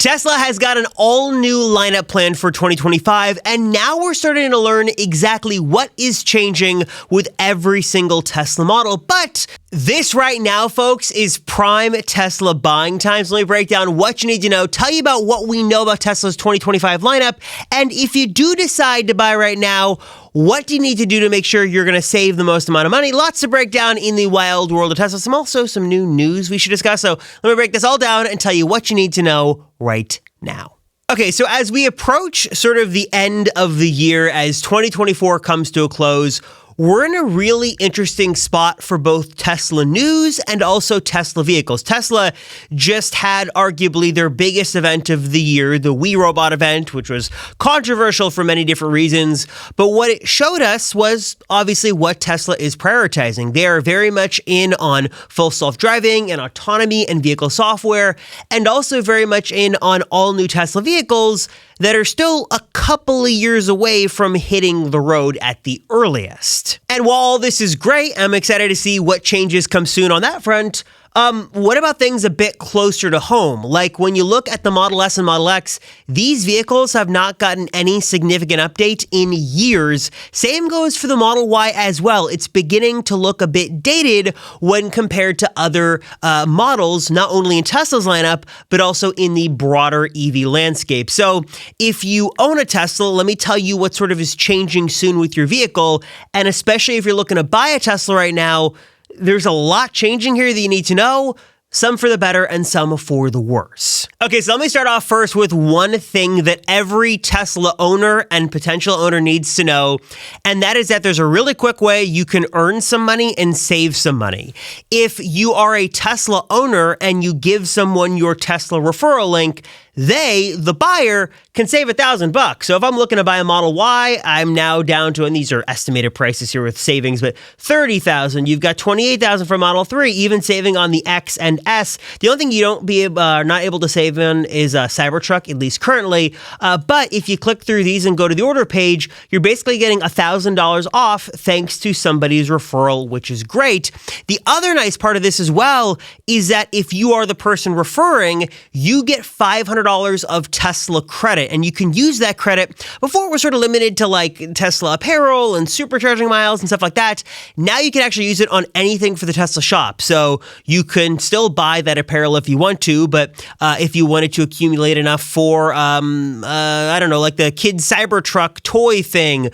Tesla has got an all-new lineup planned for 2025, and now we're starting to learn exactly what is changing with every single Tesla model. But this right now, folks, is prime Tesla buying time. So let me break down what you need to know, tell you about what we know about Tesla's 2025 lineup, and if you do decide to buy right now, what do you need to do to make sure you're going to save the most amount of money? Lots to break down in the wild world of Tesla. Some new news we should discuss. So let me break this all down and tell you what you need to know right now. Okay, so as we approach sort of the end of the year, as 2024 comes to a close, we're in a really interesting spot for both Tesla news and also Tesla vehicles. Tesla just had arguably their biggest event of the year, the We Robot event, which was controversial for many different reasons. But what it showed us was obviously what Tesla is prioritizing. They are very much in on full self-driving and autonomy and vehicle software, and also very much in on all new Tesla vehicles that are still a couple of years away from hitting the road at the earliest. And while all this is great, I'm excited to see what changes come soon on that front. What about things a bit closer to home? Like when you look at the Model S and Model X, these vehicles have not gotten any significant update in years. Same goes for the Model Y as well. It's beginning to look a bit dated when compared to other models, not only in Tesla's lineup, but also in the broader EV landscape. So if you own a Tesla, let me tell you what sort of is changing soon with your vehicle. And especially if you're looking to buy a Tesla right now, there's a lot changing here that you need to know, some for the better and some for the worse. Okay, so let me start off first with one thing that every Tesla owner and potential owner needs to know, and that is that there's a really quick way you can earn some money and save some money. If you are a Tesla owner and you give someone your Tesla referral link, they, the buyer, can save $1,000. So if I'm looking to buy a Model Y, I'm now down to, and these are estimated prices here with savings, but $30,000. You've got $28,000 for Model 3, even saving on the X and S. The only thing you don't be not able to save in is a Cybertruck, at least currently. But if you click through these and go to the order page, you're basically getting $1,000 off thanks to somebody's referral, which is great. The other nice part of this as well is that if you are the person referring, you get $500 of Tesla credit, and you can use that credit. Before it was sort of limited to like Tesla apparel and supercharging miles and stuff like that. Now you can actually use it on anything for the Tesla shop. So you can still buy that apparel if you want to, but if you wanted to accumulate enough for, I don't know, like the kid's Cybertruck toy thing,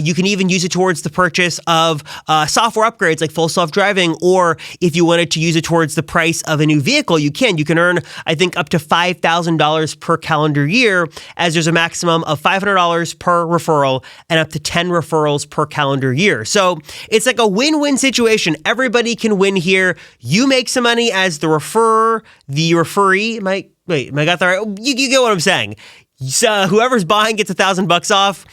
you can even use it towards the purchase of software upgrades like full self-driving, or if you wanted to use it towards the price of a new vehicle, you can. You can earn, I think, up to $5,000 per calendar year, as there's a maximum of $500 per referral and up to 10 referrals per calendar year. So it's like a win-win situation. Everybody can win here. You make some money as the referrer, the referee. Am I got that right? You get what I'm saying. So whoever's buying gets $1,000 off.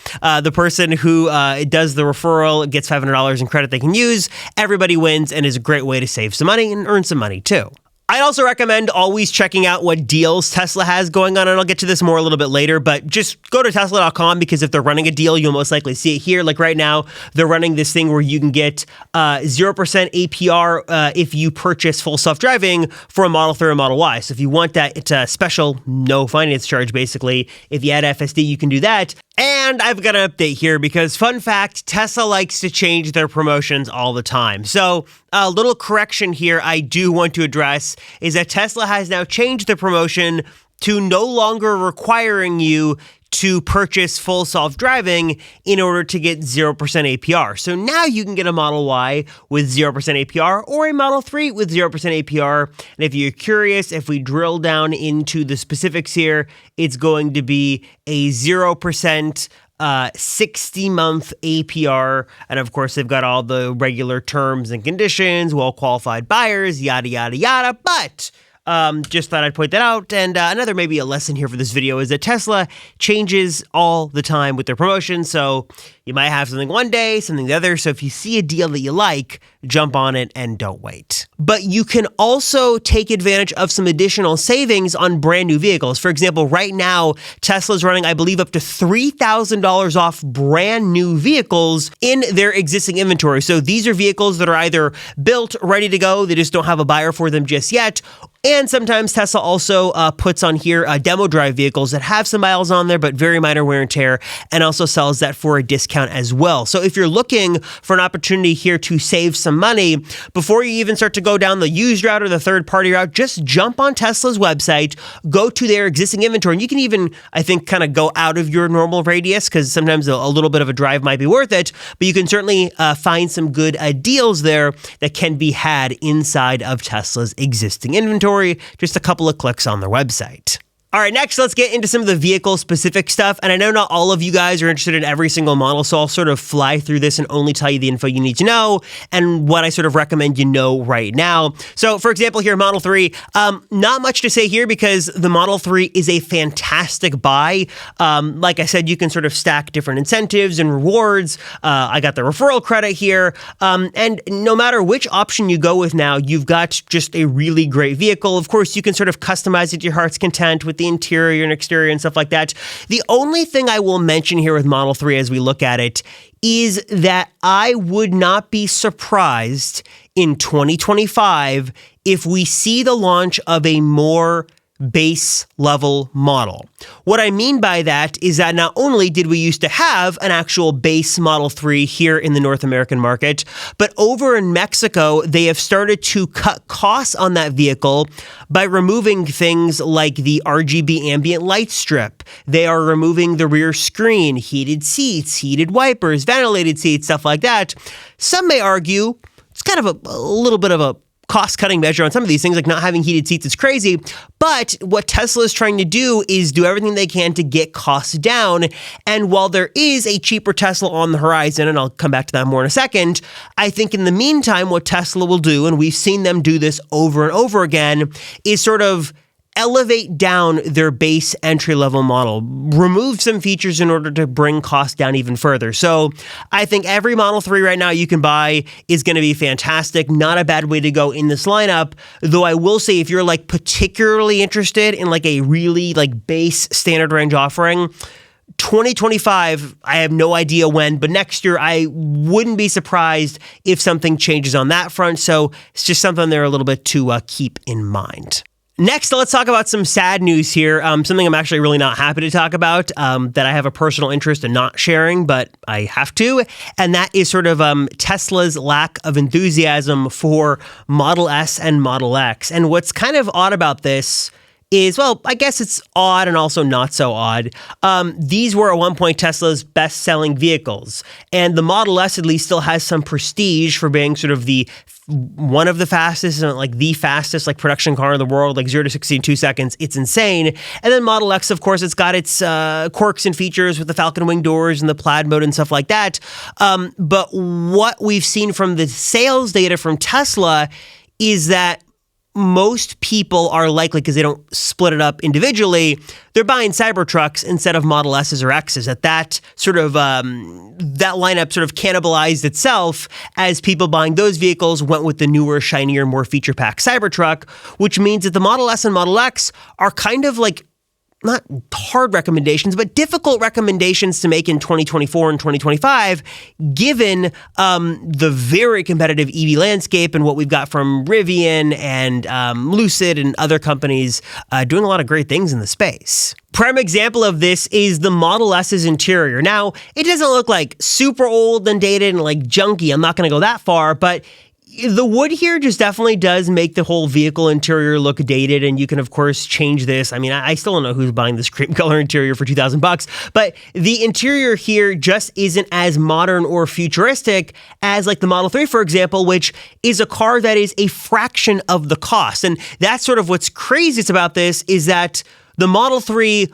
The person who does the referral gets $500 in credit they can use. Everybody wins, and is a great way to save some money and earn some money too. I'd also recommend always checking out what deals Tesla has going on, and I'll get to this more a little bit later, but just go to Tesla.com, because if they're running a deal, you'll most likely see it here. Like right now, they're running this thing where you can get 0% APR if you purchase full self-driving for a Model 3 or Model Y. So if you want that, it's a special no finance charge, basically. If you add FSD, you can do that. And I've got an update here because, fun fact, Tesla likes to change their promotions all the time. So a little correction here I do want to address is that Tesla has now changed the promotion to no longer requiring you to purchase full self-driving in order to get 0% APR. So now you can get a Model Y with 0% APR or a Model 3 with 0% APR. And if you're curious, if we drill down into the specifics here, it's going to be a 0% 60-month APR. And of course, they've got all the regular terms and conditions, well-qualified buyers, yada, yada, yada. But just thought I'd point that out. And another maybe a lesson here for this video is that Tesla changes all the time with their promotions. So you might have something one day, something the other. So if you see a deal that you like, jump on it and don't wait. But you can also take advantage of some additional savings on brand new vehicles. For example, right now, Tesla's running, I believe, up to $3,000 off brand new vehicles in their existing inventory. So these are vehicles that are either built, ready to go, they just don't have a buyer for them just yet. And sometimes Tesla also puts on here demo drive vehicles that have some miles on there, but very minor wear and tear, and also sells that for a discount as well. So if you're looking for an opportunity here to save some money, before you even start to go down the used route or the third-party route, just jump on Tesla's website, go to their existing inventory, and you can even, I think, kind of go out of your normal radius, because sometimes a little bit of a drive might be worth it, but you can certainly find some good deals there that can be had inside of Tesla's existing inventory. Just a couple of clicks on their website. All right, next, let's get into some of the vehicle-specific stuff. And I know not all of you guys are interested in every single model, so I'll sort of fly through this and only tell you the info you need to know and what I sort of recommend you know right now. So, for example, here, Model 3, not much to say here because the Model 3 is a fantastic buy. Like I said, you can sort of stack different incentives and rewards. I got the referral credit here. And no matter which option you go with now, you've got just a really great vehicle. Of course, you can sort of customize it to your heart's content with the interior and exterior and stuff like that. The only thing I will mention here with Model 3 as we look at it is that I would not be surprised in 2025 if we see the launch of a more base level model. What I mean by that is that not only did we used to have an actual base Model 3 here in the North American market, but over in Mexico, they have started to cut costs on that vehicle by removing things like the RGB ambient light strip. They are removing the rear screen, heated seats, heated wipers, ventilated seats, stuff like that. Some may argue it's kind of a little bit of a cost-cutting measure on some of these things, like not having heated seats is crazy. But what Tesla is trying to do is do everything they can to get costs down. And while there is a cheaper Tesla on the horizon, and I'll come back to that more in a second, I think in the meantime, what Tesla will do, and we've seen them do this over and over again, is sort of elevate down their base entry-level model, remove some features in order to bring costs down even further. So I think every Model 3 right now you can buy is going to be fantastic. Not a bad way to go in this lineup, though I will say if you're like particularly interested in like a really like base standard range offering, 2025, I have no idea when, but next year I wouldn't be surprised if something changes on that front. So it's just something there a little bit to keep in mind. Next, let's talk about some sad news here. Something I'm actually really not happy to talk about that I have a personal interest in not sharing, but I have to. And that is sort of Tesla's lack of enthusiasm for Model S and Model X. And what's kind of odd about this is, well, I guess it's odd and also not so odd. These were at one point Tesla's best-selling vehicles. And the Model S at least still has some prestige for being sort of one of the fastest, like the fastest like production car in the world, like 0 to 60 in 2 seconds. It's insane. And then Model X, of course, it's got its quirks and features with the Falcon Wing doors and the plaid mode and stuff like that. But what we've seen from the sales data from Tesla is that most people are likely, because they don't split it up individually, they're buying Cybertrucks instead of Model S's or X's. That sort of that lineup sort of cannibalized itself as people buying those vehicles went with the newer, shinier, more feature-packed Cybertruck, which means that the Model S and Model X are kind of like not hard recommendations, but difficult recommendations to make in 2024 and 2025, given the very competitive EV landscape and what we've got from Rivian and Lucid and other companies doing a lot of great things in the space. Prime example of this is the Model S's interior. Now, it doesn't look like super old and dated and like junky. I'm not going to go that far, but the wood here just definitely does make the whole vehicle interior look dated, and you can, of course, change this. I mean, I still don't know who's buying this cream color interior for $2,000, but the interior here just isn't as modern or futuristic as like the Model 3, for example, which is a car that is a fraction of the cost. And that's sort of what's craziest about this is that the Model 3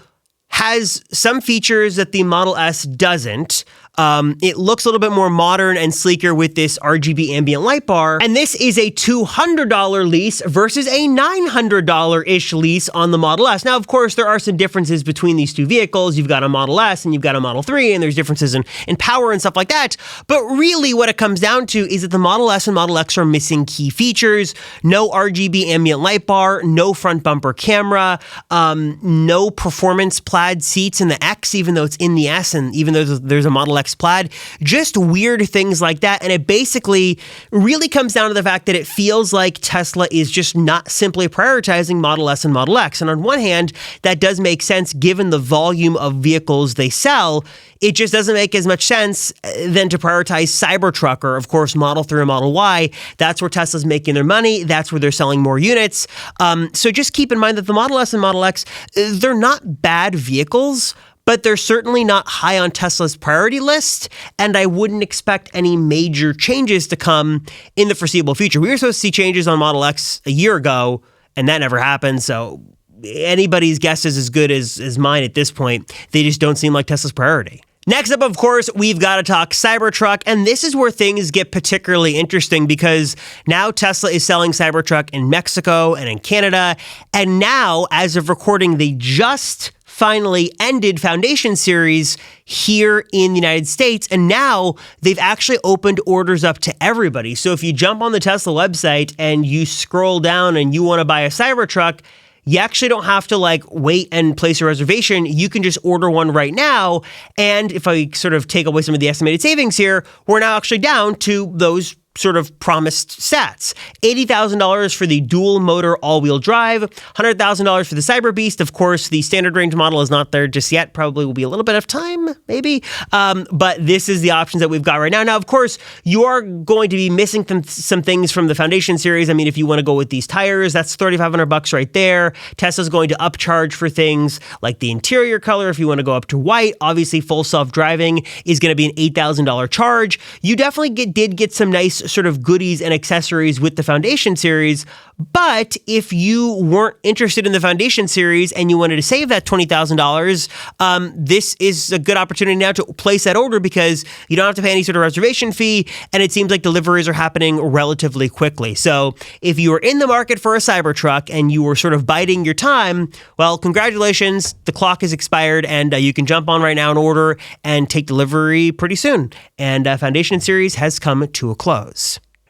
has some features that the Model S doesn't. It looks a little bit more modern and sleeker with this RGB ambient light bar. And this is a $200 lease versus a $900-ish lease on the Model S. Now, of course, there are some differences between these two vehicles. You've got a Model S and you've got a Model 3, and there's differences in power and stuff like that. But really what it comes down to is that the Model S and Model X are missing key features. No RGB ambient light bar, no front bumper camera, no performance plaid seats in the X, even though it's in the S, and even though there's a Model X plaid. Just weird things like that. And it basically really comes down to the fact that it feels like Tesla is just not simply prioritizing Model S and Model X. And on one hand, that does make sense given the volume of vehicles they sell. It just doesn't make as much sense than to prioritize Cybertruck or, of course, Model 3 or Model Y. That's where Tesla's making their money. That's where they're selling more units. So just keep in mind that the Model S and Model X, they're not bad vehicles, but they're certainly not high on Tesla's priority list, and I wouldn't expect any major changes to come in the foreseeable future. We were supposed to see changes on Model X a year ago, and that never happened, so anybody's guess is as good as mine at this point. They just don't seem like Tesla's priority. Next up, of course, we've got to talk Cybertruck, and this is where things get particularly interesting because now Tesla is selling Cybertruck in Mexico and in Canada, and now, as of recording, they just finally ended Foundation Series here in the United States, and now they've actually opened orders up to everybody. So if you jump on the Tesla website and you scroll down and you want to buy a Cybertruck, you actually don't have to wait and place a reservation. You can just order one right now. And if I sort of take away some of the estimated savings here, we're now actually down to those sort of promised stats. $80,000 for the dual motor all-wheel drive, $100,000 for the Cyber Beast. Of course, the standard range model is not there just yet. Probably will be a little bit of time, maybe. But this is the options that we've got right now. Now, of course, you are going to be missing some things from the Foundation Series. I mean, if you want to go with these tires, that's $3,500 right there. Tesla's going to upcharge for things like the interior color. If you want to go up to white, obviously full self-driving is going to be an $8,000 charge. You definitely did get some nice sort of goodies and accessories with the Foundation Series. But if you weren't interested in the Foundation Series and you wanted to save that $20,000, this is a good opportunity now to place that order because you don't have to pay any sort of reservation fee, and it seems like deliveries are happening relatively quickly. So if you were in the market for a Cybertruck and you were sort of biding your time, well, congratulations, the clock has expired, and you can jump on right now and order and take delivery pretty soon. And Foundation Series has come to a close.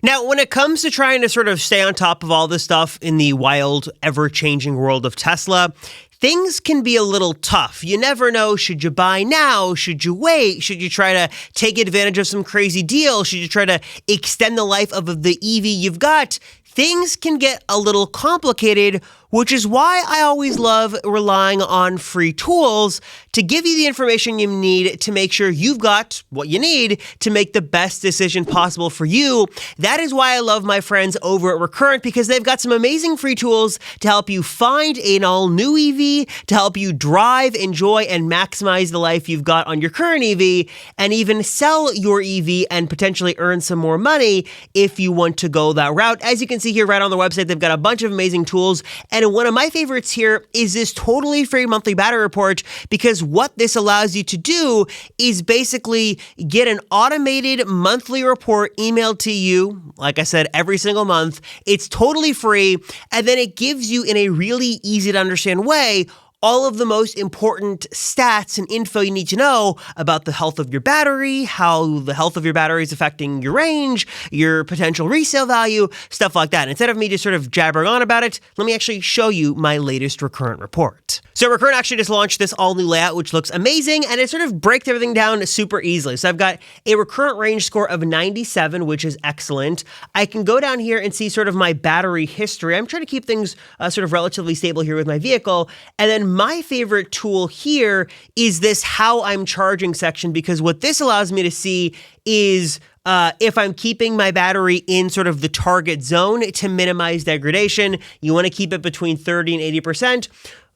Now, when it comes to trying to sort of stay on top of all this stuff in the wild, ever-changing world of Tesla, things can be a little tough. You never know, should you buy now? Should you wait? Should you try to take advantage of some crazy deal? Should you try to extend the life of the EV you've got? Things can get a little complicated, which is why I always love relying on free tools to give you the information you need to make sure you've got what you need to make the best decision possible for you. That is why I love my friends over at Recurrent, because they've got some amazing free tools to help you find an all-new EV, to help you drive, enjoy, and maximize the life you've got on your current EV, and even sell your EV and potentially earn some more money if you want to go that route. As you can see here right on the website, they've got a bunch of amazing tools, and one of my favorites here is this totally free monthly battery report, because what this allows you to do is basically get an automated monthly report emailed to you, like I said, every single month. It's totally free, and then it gives you in a really easy to understand way all of the most important stats and info you need to know about the health of your battery, how the health of your battery is affecting your range, your potential resale value, stuff like that. And instead of me just sort of jabbering on about it, let me actually show you my latest Recurrent report. So Recurrent actually just launched this all-new layout, which looks amazing, and it sort of breaks everything down super easily. So I've got a Recurrent range score of 97, which is excellent. I can go down here and see sort of my battery history. I'm trying to keep things sort of relatively stable here with my vehicle. And then my favorite tool here is this how I'm charging section, because what this allows me to see is if I'm keeping my battery in sort of the target zone to minimize degradation. You want to keep it between 30 and 80%.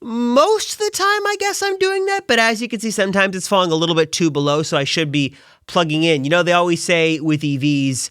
Most of the time, I guess I'm doing that, but as you can see, sometimes it's falling a little bit too below, so I should be plugging in. You know, they always say with EVs,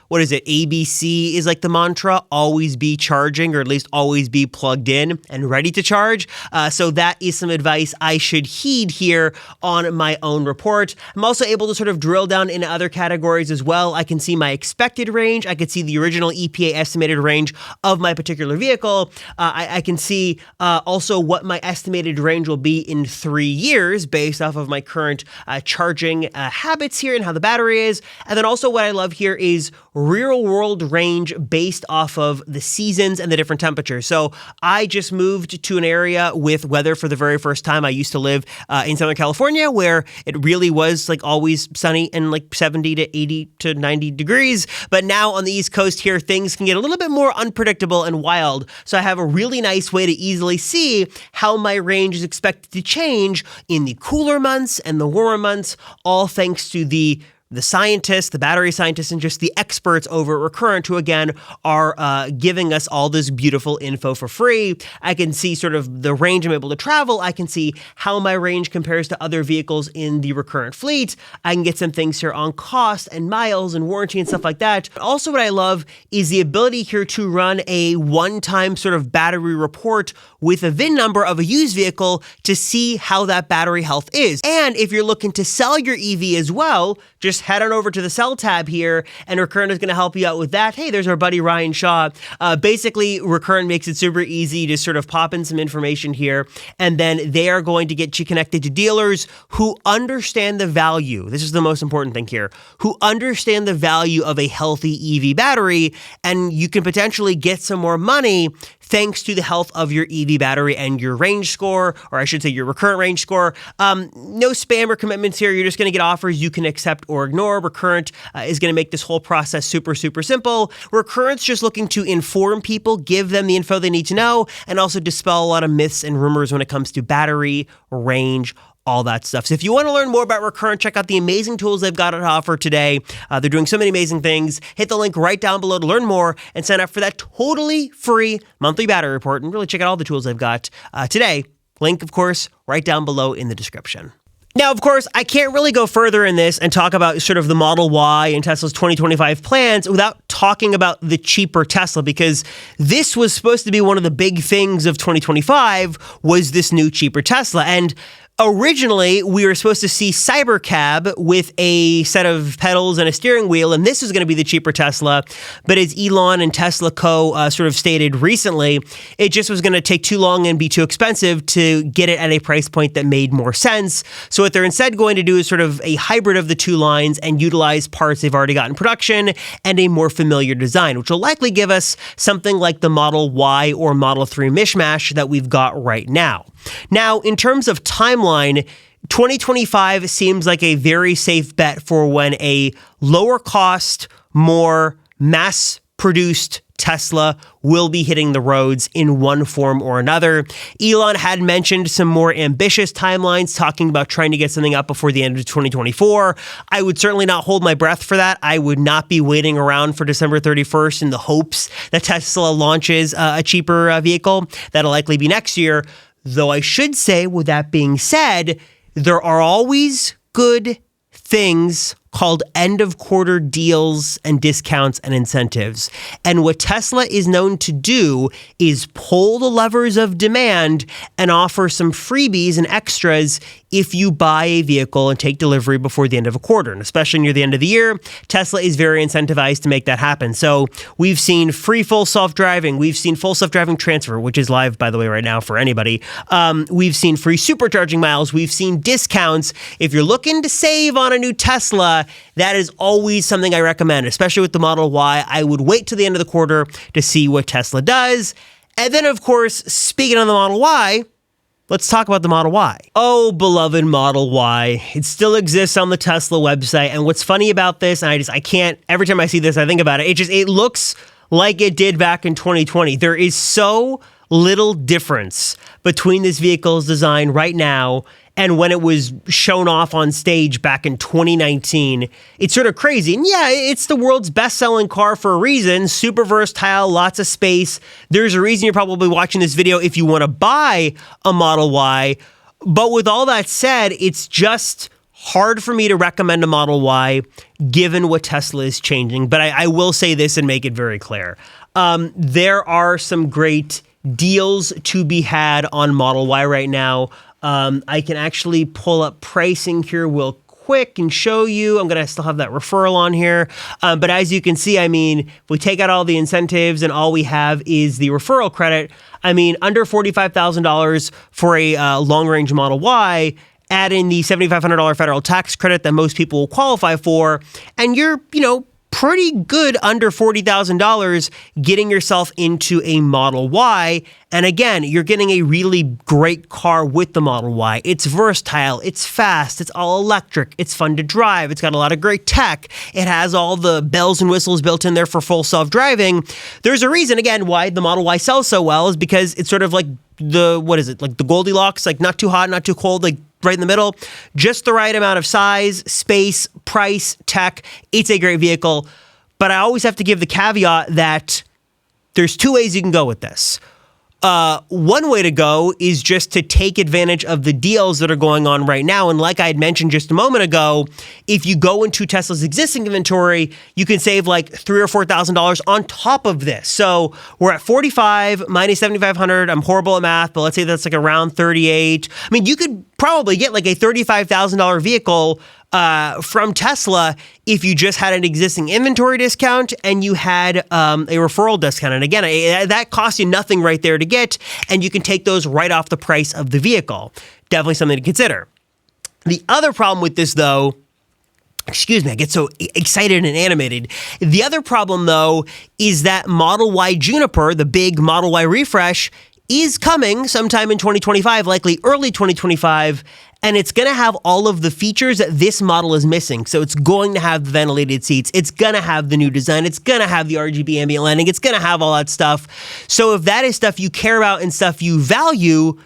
what is it? ABC is like the mantra, always be charging, or at least always be plugged in and ready to charge. So that is some advice I should heed here on my own report. I'm also able to sort of drill down into other categories as well. I can see my expected range. I could see the original EPA estimated range of my particular vehicle. I can see also what my estimated range will be in 3 years based off of my current charging habits here and how the battery is. And then also what I love here is real world range based off of the seasons and the different temperatures. So I just moved to an area with weather for the very first time. I used to live in Southern California where it really was like always sunny and like 70 to 80 to 90 degrees. But now on the East Coast here, things can get a little bit more unpredictable and wild. So I have a really nice way to easily see how my range is expected to change in the cooler months and the warmer months, all thanks to the scientists, the battery scientists, and just the experts over at Recurrent who, again, are giving us all this beautiful info for free. I can see sort of the range I'm able to travel. I can see how my range compares to other vehicles in the Recurrent fleet. I can get some things here on cost and miles and warranty and stuff like that. Also, what I love is the ability here to run a one-time sort of battery report with a VIN number of a used vehicle to see how that battery health is. And if you're looking to sell your EV as well, just head on over to the sell tab here, and Recurrent is going to help you out with that. Hey, there's our buddy Ryan Shaw. Basically, Recurrent makes it super easy to sort of pop in some information here, and then they are going to get you connected to dealers who understand the value. This is the most important thing here, who understand the value of a healthy EV battery, and you can potentially get some more money thanks to the health of your EV battery and your range score, or I should say your Recurrent range score. No spam or commitments here. You're just going to get offers you can accept or ignore. Recurrent is going to make this whole process super, super simple. Recurrent's just looking to inform people, give them the info they need to know, and also dispel a lot of myths and rumors when it comes to battery, range, all that stuff. So if you want to learn more about Recurrent, check out the amazing tools they've got to offer today. They're doing so many amazing things. Hit the link right down below to learn more and sign up for that totally free monthly battery report and really check out all the tools they've got today. Link, of course, right down below in the description. Now, of course, I can't really go further in this and talk about sort of the Model Y and Tesla's 2025 plans without talking about the cheaper Tesla, because this was supposed to be one of the big things of 2025 was this new cheaper Tesla. And originally, we were supposed to see Cybercab with a set of pedals and a steering wheel, and this was going to be the cheaper Tesla. But as Elon and Tesla Co. Sort of stated recently, it just was going to take too long and be too expensive to get it at a price point that made more sense. So what they're instead going to do is sort of a hybrid of the two lines and utilize parts they've already got in production and a more familiar design, which will likely give us something like the Model Y or Model 3 mishmash that we've got right now. Now, in terms of timeline, 2025 seems like a very safe bet for when a lower cost, more mass-produced Tesla will be hitting the roads in one form or another. Elon had mentioned some more ambitious timelines, talking about trying to get something up before the end of 2024. I would certainly not hold my breath for that. I would not be waiting around for December 31st in the hopes that Tesla launches a cheaper vehicle. That'll likely be next year. Though I should say, with that being said, there are always good things called end-of-quarter deals and discounts and incentives. And what Tesla is known to do is pull the levers of demand and offer some freebies and extras if you buy a vehicle and take delivery before the end of a quarter. And especially near the end of the year, Tesla is very incentivized to make that happen. So we've seen free full self-driving. We've seen full self-driving transfer, which is live, by the way, right now for anybody. We've seen free supercharging miles. We've seen discounts. If you're looking to save on a new Tesla, that is always something I recommend, especially with the Model Y. I would wait till the end of the quarter to see what Tesla does. And then, of course, speaking of the Model Y, let's talk about the Model Y. Oh, beloved Model Y. It still exists on the Tesla website. And what's funny about this, and I can't, every time I see this, I think about it, it looks like it did back in 2020. There is so little difference between this vehicle's design right now and when it was shown off on stage back in 2019. It's sort of crazy. And yeah, it's the world's best-selling car for a reason. Super versatile, lots of space. There's a reason you're probably watching this video if you want to buy a Model Y. But with all that said, it's just hard for me to recommend a Model Y given what Tesla is changing, but I will say this and make it very clear. There are some great deals to be had on Model Y right now. I can actually pull up pricing here real quick and show you. I'm going to still have that referral on here. But as you can see, I mean, if we take out all the incentives and all we have is the referral credit, I mean, under $45,000 for a long-range Model Y, add in the $7,500 federal tax credit that most people will qualify for, and you're, pretty good under $40,000 getting yourself into a Model Y. And again, you're getting a really great car with the Model Y. It's versatile, it's fast, it's all electric, it's fun to drive, it's got a lot of great tech, it has all the bells and whistles built in there for full self-driving. There's a reason, again, why the Model Y sells so well is because it's sort of like like the Goldilocks, like not too hot, not too cold, like right in the middle, just the right amount of size, space, price, tech. It's a great vehicle, but I always have to give the caveat that there's two ways you can go with this. One way to go is just to take advantage of the deals that are going on right now. And like I had mentioned just a moment ago, if you go into Tesla's existing inventory, you can save like $3,000 or $4,000 on top of this. So we're at 45 minus 7,500. I'm horrible at math, but let's say that's like around 38. I mean, you could probably get like a $35,000 vehicle from Tesla if you just had an existing inventory discount and you had a referral discount. And again, that costs you nothing right there to get, and you can take those right off the price of the vehicle. Definitely something to consider. The other problem with this, though, excuse me, I get so excited and animated. The other problem, though, is that Model Y Juniper, the big Model Y refresh, is coming sometime in 2025, likely early 2025, and it's going to have all of the features that this model is missing. So it's going to have the ventilated seats, it's going to have the new design, it's going to have the RGB ambient lighting, it's going to have all that stuff. So if that is stuff you care about and stuff you value,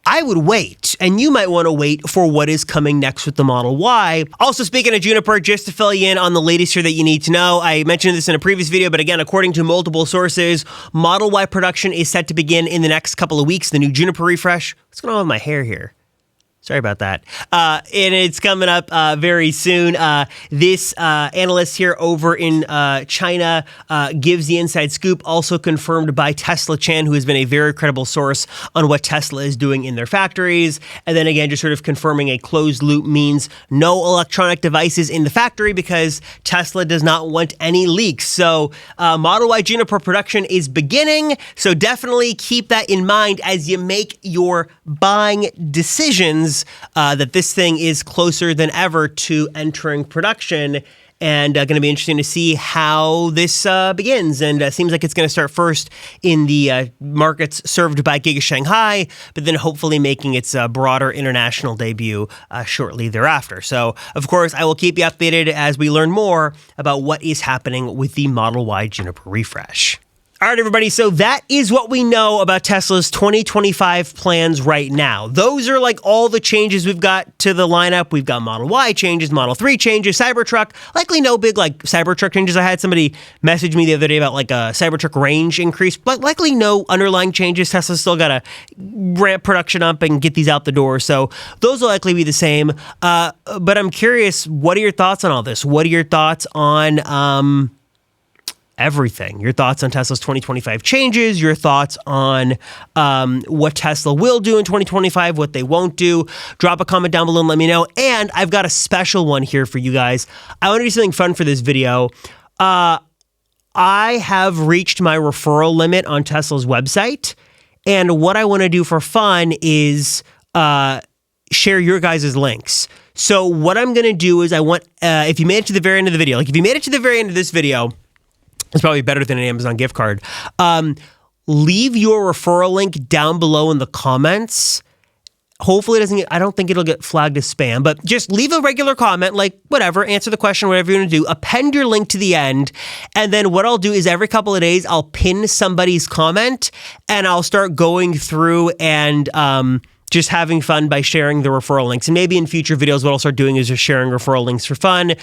I would wait, and you might want to wait for what is coming next with the Model Y. Also, speaking of Juniper, just to fill you in on the latest here that you need to know, I mentioned this in a previous video, but again, according to multiple sources, Model Y production is set to begin in the next couple of weeks. The new Juniper refresh. What's going on with my hair here? Sorry about that. And it's coming up very soon. This analyst here over in China gives the inside scoop, also confirmed by Tesla Chan, who has been a very credible source on what Tesla is doing in their factories. And then again, just sort of confirming a closed loop means no electronic devices in the factory because Tesla does not want any leaks. So Model Y Juniper production is beginning. So definitely keep that in mind as you make your buying decisions. That this thing is closer than ever to entering production, and going to be interesting to see how this begins. And seems like it's going to start first in the markets served by Giga Shanghai, but then hopefully making its broader international debut shortly thereafter. So, of course, I will keep you updated as we learn more about what is happening with the Model Y Juniper refresh. All right, everybody, so that is what we know about Tesla's 2025 plans right now. Those are like all the changes we've got to the lineup. We've got Model Y changes, Model 3 changes, Cybertruck, likely no big like Cybertruck changes. I had somebody message me the other day about like a Cybertruck range increase, but likely no underlying changes. Tesla's still got to ramp production up and get these out the door, so those will likely be the same. But I'm curious, what are your thoughts on all this? What are your thoughts on everything? Your thoughts on Tesla's 2025 changes, your thoughts on what Tesla will do in 2025, what they won't do. Drop a comment down below and let me know. And I've got a special one here for you guys. I want to do something fun for this video. I have reached my referral limit on Tesla's website. And what I want to do for fun is share your guys' links. So what I'm going to do is I want, if you made it to the very end of the video, like if you made it to the very end of this video, it's probably better than an Amazon gift card. Leave your referral link down below in the comments. Hopefully it doesn't get, I don't think it'll get flagged as spam, but just leave a regular comment, like whatever, answer the question, whatever you're going to do, append your link to the end. And then what I'll do is every couple of days, I'll pin somebody's comment and I'll start going through and, just having fun by sharing the referral links. And maybe in future videos, what I'll start doing is just sharing referral links for fun,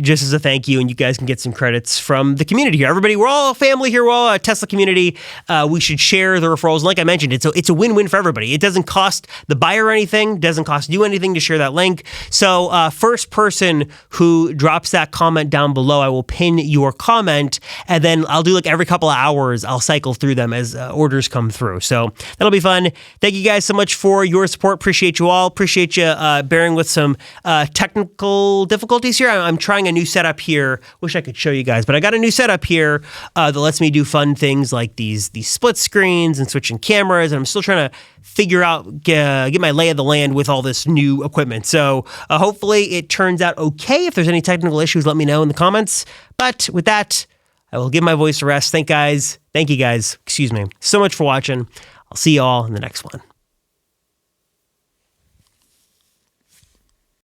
just as a thank you. And you guys can get some credits from the community here. Everybody, we're all a family here. We're all a Tesla community. We should share the referrals. Like I mentioned, it's a win-win for everybody. It doesn't cost the buyer anything. Doesn't cost you anything to share that link. So first person who drops that comment down below, I will pin your comment. And then I'll do like every couple of hours, I'll cycle through them as orders come through. So that'll be fun. Thank you guys so much for your support. Appreciate you all. Appreciate you bearing with some technical difficulties here. I'm trying a new setup here. Wish I could show you guys, but I got a new setup here that lets me do fun things like these split screens and switching cameras. And I'm still trying to figure out, get my lay of the land with all this new equipment. So hopefully it turns out okay. If there's any technical issues, let me know in the comments. But with that, I will give my voice a rest. Thank you guys, excuse me, so much for watching. I'll see you all in the next one.